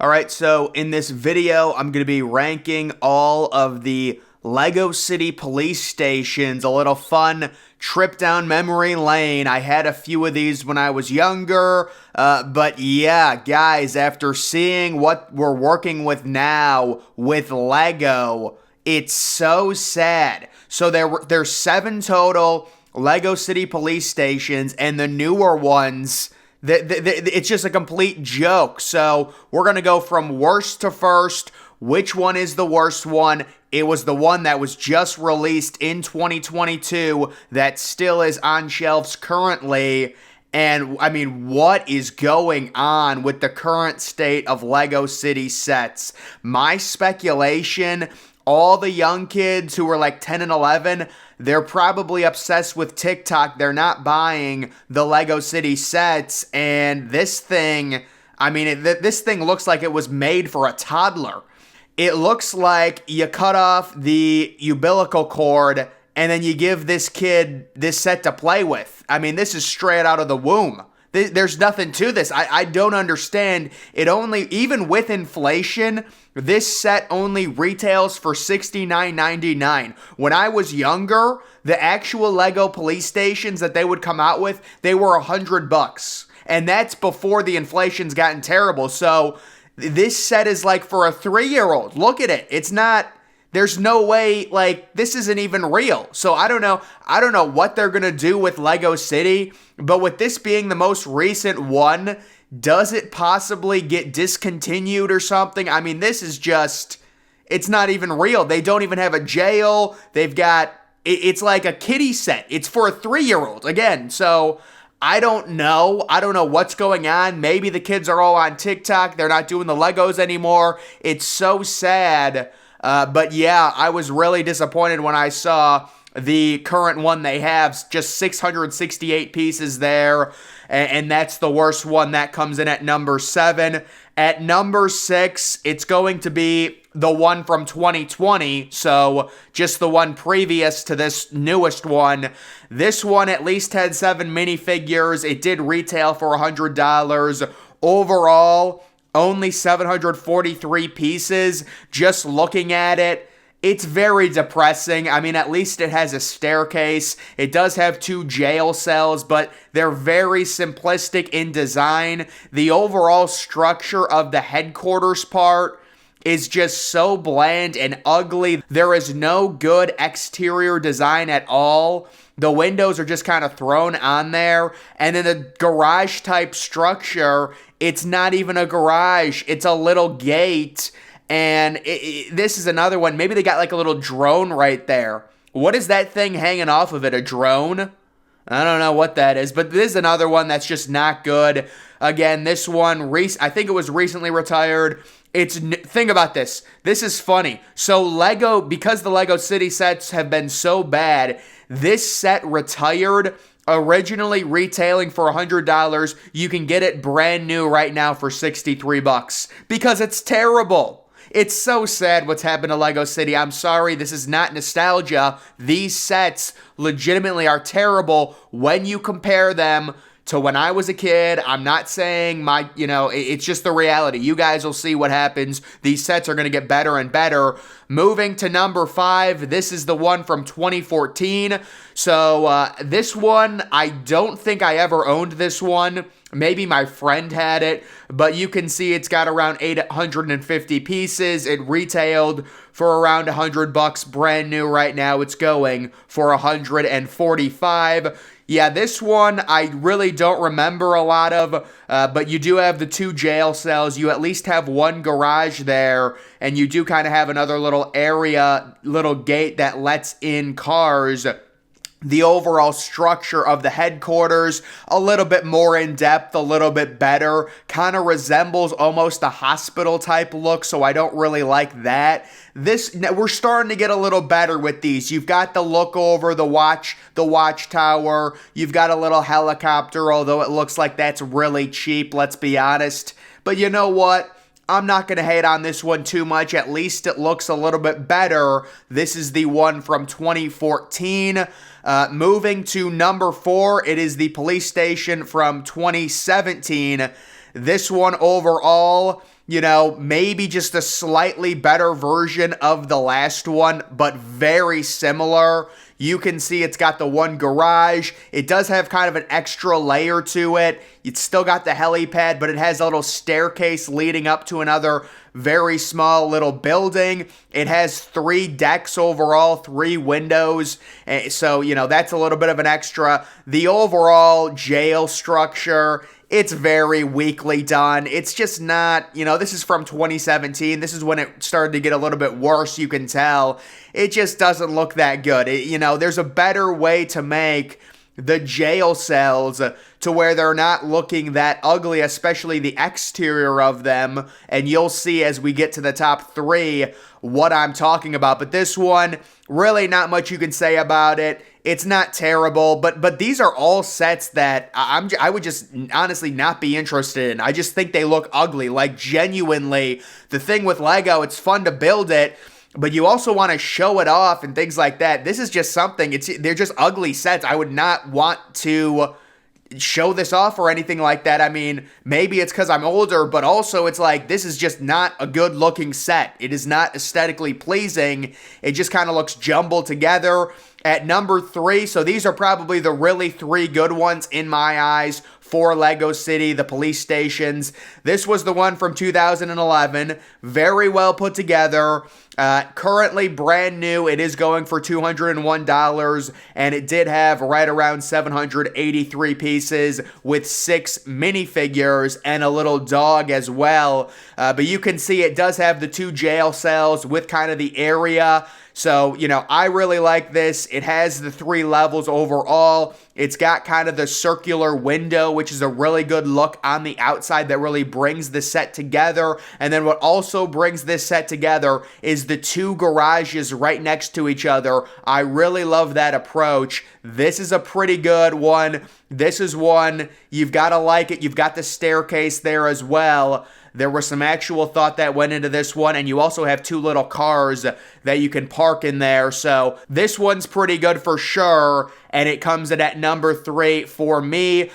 All right, so in this video, I'm going to be ranking all of the Lego City police stations, a little fun trip down memory lane. I had a few of these when I was younger, but yeah, guys, after seeing what we're working with now with Lego, it's so sad. So there's 7 total Lego City police stations, and the newer ones, it's just a complete joke. So we're going to go from worst to first. Which one is the worst one? It was the one that was just released in 2022 that still is on shelves currently. And I mean, what is going on with the current state of Lego City sets? My speculation, all the young kids who were like 10 and 11, they're probably obsessed with TikTok. They're not buying the Lego City sets. And this thing, I mean, this thing looks like it was made for a toddler. It looks like you cut off the umbilical cord and then you give this kid this set to play with. I mean, this is straight out of the womb. There's nothing to this. I don't understand. It only, even with inflation, this set only retails for $69.99. When I was younger, the actual Lego police stations that they would come out with, they were $100. And that's before the inflation's gotten terrible. So this set is like for a 3-year-old. Look at it. It's not, there's no way, like, this isn't even real. So I don't know what they're going to do with Lego City, but with this being the most recent one, does it possibly get discontinued or something? I mean, this is just, it's not even real. They don't even have a jail. They've got, it's like a kiddie set. It's for a 3-year-old again. So I don't know. I don't know what's going on. Maybe the kids are all on TikTok. They're not doing the Legos anymore. It's so sad. But yeah, I was really disappointed when I saw the current one they have, just 668 pieces there, and that's the worst one. That comes in at number 7. At number 6, it's going to be the one from 2020, so just the one previous to this newest one. This one at least had 7 minifigures. It did retail for $100. Overall, only 743 pieces. Just looking at it, it's very depressing. I mean, at least it has a staircase. It does have 2 jail cells, but they're very simplistic in design. The overall structure of the headquarters part is just so bland and ugly. There is no good exterior design at all. The windows are just kind of thrown on there. And then the garage type structure, it's not even a garage. It's a little gate. And this is another one. Maybe they got like a little drone right there. What is that thing hanging off of it? A drone? I don't know what that is, but this is another one that's just not good. Again, this one, I think it was recently retired. Think about this. This is funny. So Lego, because the Lego City sets have been so bad, this set retired, originally retailing for $100. You can get it brand new right now for $63 because it's terrible. It's so sad what's happened to Lego City. I'm sorry, this is not nostalgia. These sets legitimately are terrible when you compare them to when I was a kid. I'm not saying it's just the reality. You guys will see what happens. These sets are going to get better and better. Moving to number 5, this is the one from 2014. So this one, I don't think I ever owned this one. Maybe my friend had it, but you can see it's got around 850 pieces. It retailed for around $100 brand new. Right now it's going for 145. Yeah, this one I really don't remember a lot of, but you do have the 2 jail cells. You at least have 1 garage there, and you do kind of have another little area, little gate that lets in cars. The overall structure of the headquarters, a little bit more in depth, a little bit better, kind of resembles almost a hospital type look, so I don't really like that. We're starting to get a little better with these. You've got the look over the watchtower. You've got a little helicopter, although it looks like that's really cheap, let's be honest. But you know what? I'm not going to hate on this one too much. At least it looks a little bit better. This is the one from 2014. Moving to number 4, it is the police station from 2017. This one overall, Maybe just a slightly better version of the last one, but very similar. You can see it's got the one garage. It does have kind of an extra layer to it. It's still got the helipad, but it has a little staircase leading up to another very small little building. It has 3 decks overall, 3 windows. So, that's a little bit of an extra. The overall jail structure, it's very weakly done. It's just not, this is from 2017. This is when it started to get a little bit worse, you can tell. It just doesn't look that good. There's a better way to make the jail cells to where they're not looking that ugly, especially the exterior of them. And you'll see as we get to the top 3 what I'm talking about. But this one, really not much you can say about it. It's not terrible, but these are all sets that I would just honestly not be interested in. I just think they look ugly. Like, genuinely, the thing with Lego, it's fun to build it, but you also want to show it off and things like that. This is just something, they're just ugly sets. I would not want to show this off or anything like that. I mean, maybe it's because I'm older, but also it's like, this is just not a good looking set. It is not aesthetically pleasing. It just kind of looks jumbled together. At number 3, so these are probably the really 3 good ones in my eyes for Lego City, the police stations. This was the one from 2011. Very well put together. Currently brand new. It is going for $201, and it did have right around 783 pieces with 6 minifigures and a little dog as well. But you can see it does have the 2 jail cells with kind of the area. So, I really like this. It has the 3 levels overall. It's got kind of the circular window, which is a really good look on the outside that really brings the set together. And then what also brings this set together is the 2 garages right next to each other. I really love that approach. This is a pretty good one. This is one, you've got to like it. You've got the staircase there as well. There was some actual thought that went into this one, and you also have 2 little cars that you can park in there. So this one's pretty good for sure, and it comes in at number 3 for me.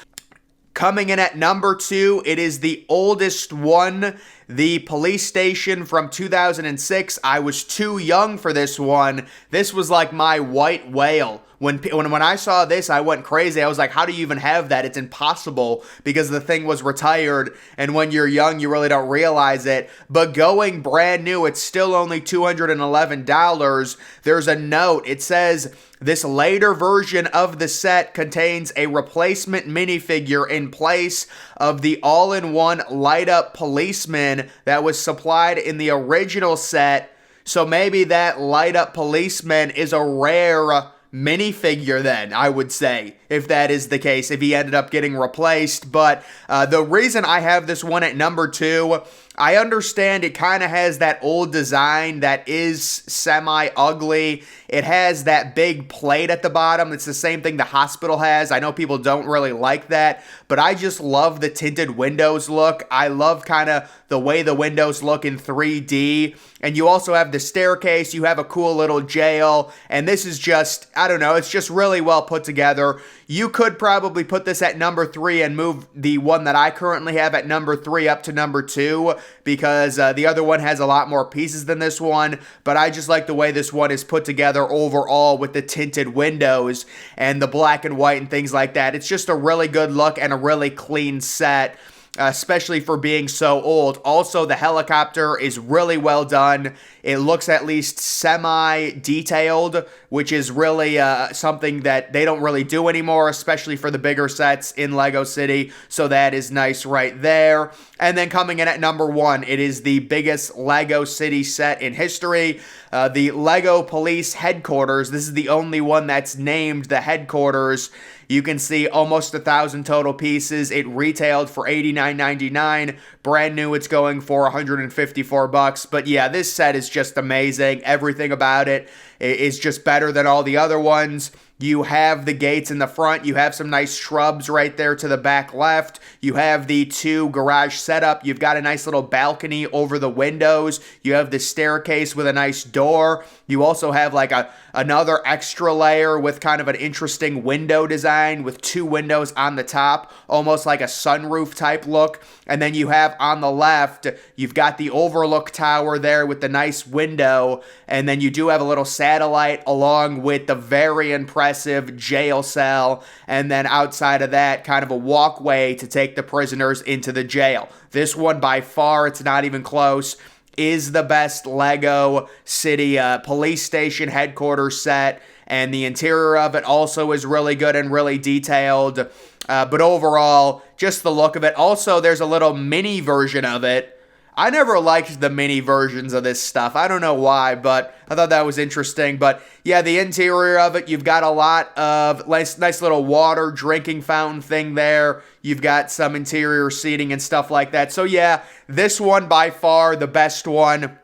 Coming in at number 2, it is the oldest one, the police station from 2006. I was too young for this one. This was like my white whale. When I saw this, I went crazy. I was like, how do you even have that? It's impossible, because the thing was retired, and when you're young, you really don't realize it. But going brand new, it's still only $211. There's a note. It says, this later version of the set contains a replacement minifigure in place of the all-in-one light-up policeman that was supplied in the original set. So maybe that light-up policeman is a rare minifigure then, I would say, if that is the case, if he ended up getting replaced. But the reason I have this one at number 2, I understand it kind of has that old design that is semi-ugly. It has that big plate at the bottom. It's the same thing the hospital has. I know people don't really like that, but I just love the tinted windows look. I love kind of the way the windows look in 3D. And you also have the staircase. You have a cool little jail. And this is just, I don't know, it's just really well put together. You could probably put this at number 3 and move the one that I currently have at number 3 up to number 2, because the other one has a lot more pieces than this one. But I just like the way this one is put together overall with the tinted windows and the black and white and things like that. It's just a really good look and a really clean set, especially for being so old. Also, the helicopter is really well done. It looks at least semi-detailed, which is really something that they don't really do anymore, especially for the bigger sets in Lego City. So that is nice right there. And then coming in at number 1, it is the biggest Lego City set in history. The Lego Police Headquarters. This is the only one that's named the headquarters. You can see almost 1,000 total pieces. It retailed for $89.99. Brand new, it's going for $154. But yeah, this set is just amazing. Everything about it is just better than all the other ones. You have the gates in the front. You have some nice shrubs right there to the back left. You have the 2 garage setup. You've got a nice little balcony over the windows. You have the staircase with a nice door. You also have like another extra layer with kind of an interesting window design with 2 windows on the top, almost like a sunroof type look. And then you have on the left, you've got the overlook tower there with the nice window. And then you do have a little satellite along with the very impressive jail cell. And then outside of that, kind of a walkway to take the prisoners into the jail. This one, by far, it's not even close, is the best Lego City police station headquarters set, and the interior of it also is really good and really detailed. But overall, just the look of it. Also, there's a little mini version of it. I never liked the mini versions of this stuff. I don't know why, but I thought that was interesting. But yeah, the interior of it, you've got a lot of nice little water drinking fountain thing there. You've got some interior seating and stuff like that. So yeah, this one by far the best one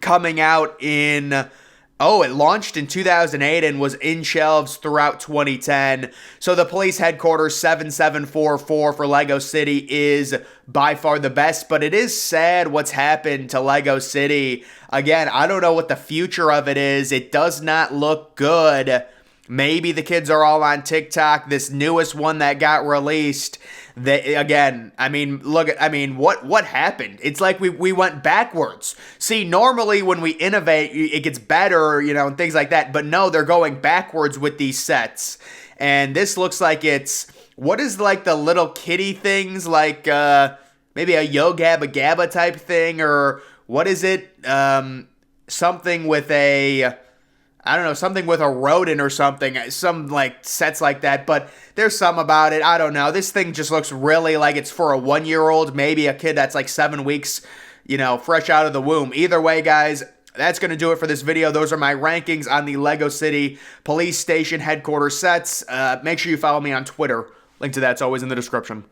coming out in... Oh, it launched in 2008 and was in shelves throughout 2010. So the police headquarters 7744 for Lego City is by far the best, but it is sad what's happened to Lego City. Again, I don't know what the future of it is. It does not look good. Maybe the kids are all on TikTok. This newest one that got released, again, what happened? It's like we went backwards. See, normally when we innovate, it gets better, and things like that. But no, they're going backwards with these sets. And this looks like it's, what is like the little kitty things, like maybe a Yo Gabba Gabba type thing, or what is it? Something with a... I don't know, something with a rodent or something, some like sets like that, but there's some about it. I don't know. This thing just looks really like it's for a 1-year-old, maybe a kid that's like 7 weeks, fresh out of the womb. Either way, guys, that's going to do it for this video. Those are my rankings on the Lego City Police Station headquarters sets. Make sure you follow me on Twitter. Link to that's always in the description.